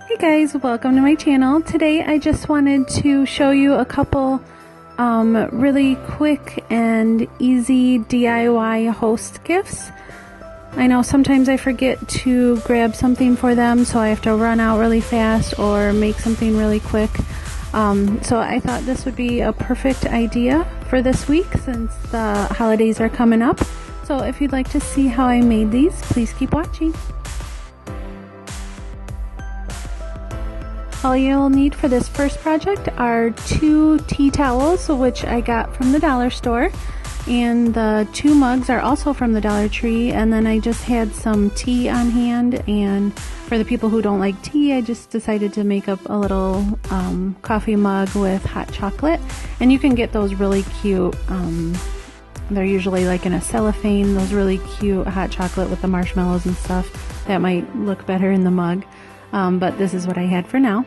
Hey guys, welcome to my channel. Today I just wanted to show you a couple really quick and easy DIY host gifts. I know sometimes I forget to grab something for them, so I have to run out really fast or make something really quick. So I thought this would be a perfect idea for this week since the holidays are coming up. So if you'd like to see how I made these, please keep watching. All you'll need for this first project are 2 tea towels, which I got from the dollar store, and the 2 mugs are also from the Dollar Tree, and then I just had some tea on hand, and for the people who don't like tea, I just decided to make up a little coffee mug with hot chocolate, and you can get those really cute, they're usually like in a cellophane, those really cute hot chocolate with the marshmallows and stuff that might look better in the mug. But this is what I had for now.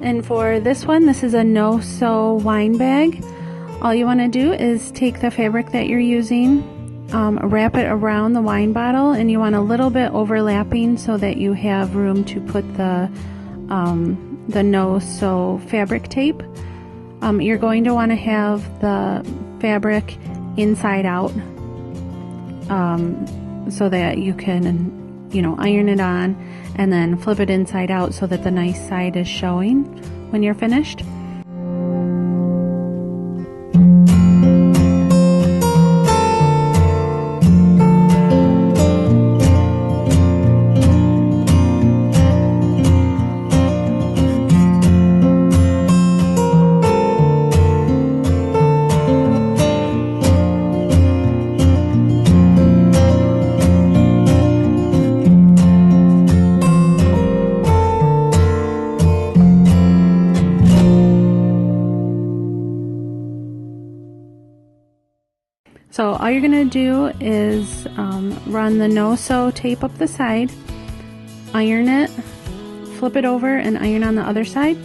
And for this one, this is a no-sew wine bag. All you want to do is take the fabric that you're using, wrap it around the wine bottle, and you want a little bit overlapping so that you have room to put the no-sew fabric tape. You're going to want to have the fabric inside out so that you can, iron it on and then flip it inside out so that the nice side is showing when you're finished. So all you're going to do is run the no-sew tape up the side, iron it, flip it over and iron on the other side.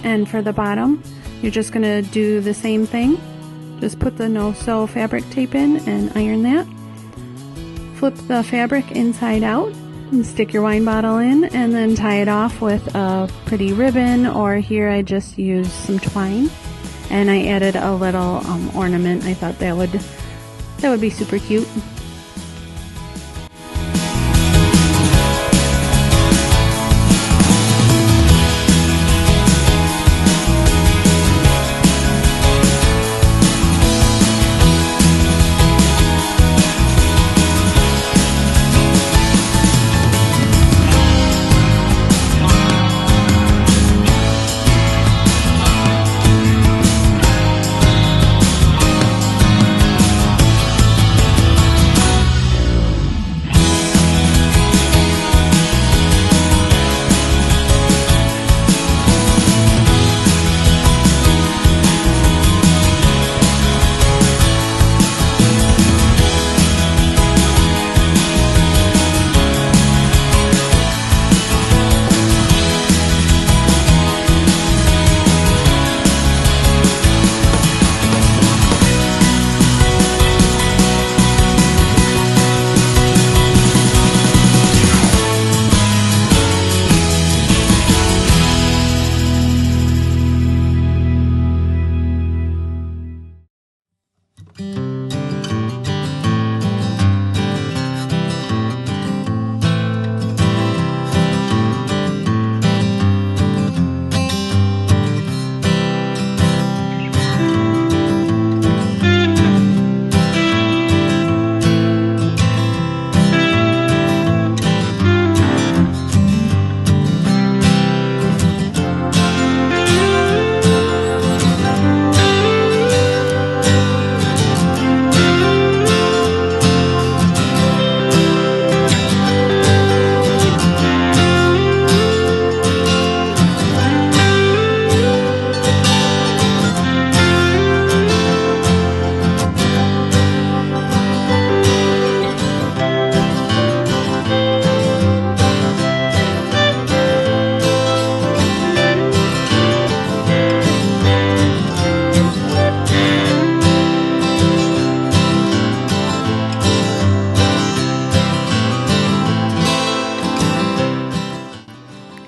And for the bottom, you're just going to do the same thing. Just put the no-sew fabric tape in and iron that. Flip the fabric inside out and stick your wine bottle in and then tie it off with a pretty ribbon, or here I just used some twine. And I added a little ornament. I thought that would be super cute.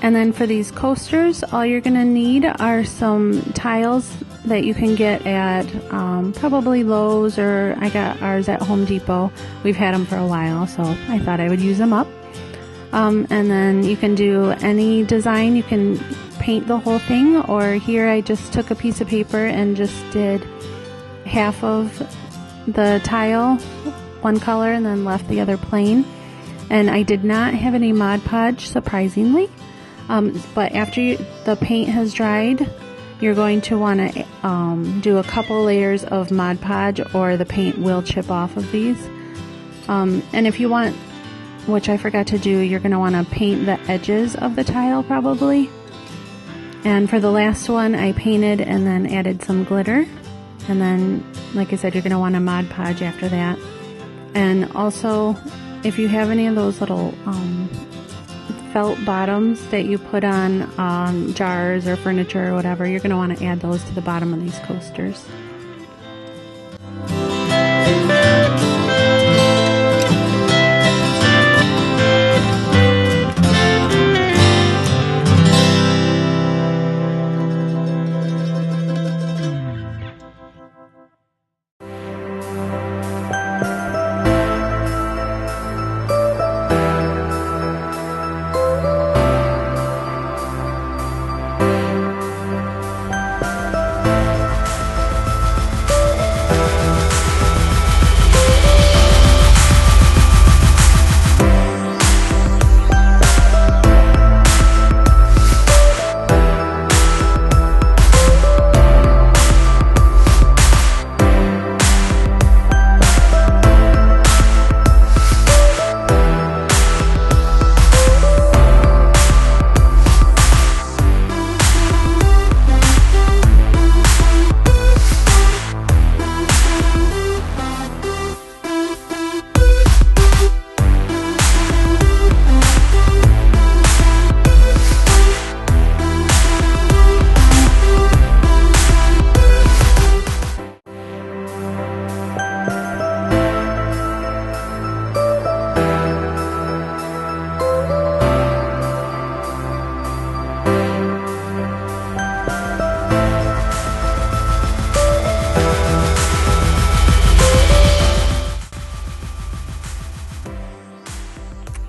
And then for these coasters, all you're going to need are some tiles that you can get at probably Lowe's, or I got ours at Home Depot. We've had them for a while, so I thought I would use them up. And then you can do any design. You can paint the whole thing, or here I just took a piece of paper and just did half of the tile one color and then left the other plain. And I did not have any Mod Podge, surprisingly. But after the paint has dried, you're going to want to do a couple layers of Mod Podge, or the paint will chip off of these. And if you want, which I forgot to do, you're going to want to paint the edges of the tile probably. And for the last one, I painted and then added some glitter. And then, like I said, you're going to want to Mod Podge after that. And also, if you have any of those little felt bottoms that you put on jars or furniture or whatever, you're going to want to add those to the bottom of these coasters.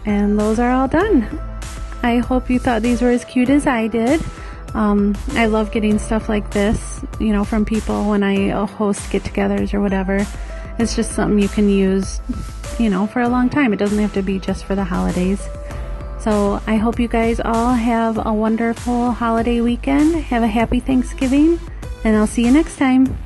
And those are all done. I hope you thought these were as cute as I did. I love getting stuff like this, you know, from people when I host get-togethers or whatever. It's just something you can use, you know, for a long time. It doesn't have to be just for the holidays. So I hope you guys all have a wonderful holiday weekend. Have a happy Thanksgiving, and I'll see you next time.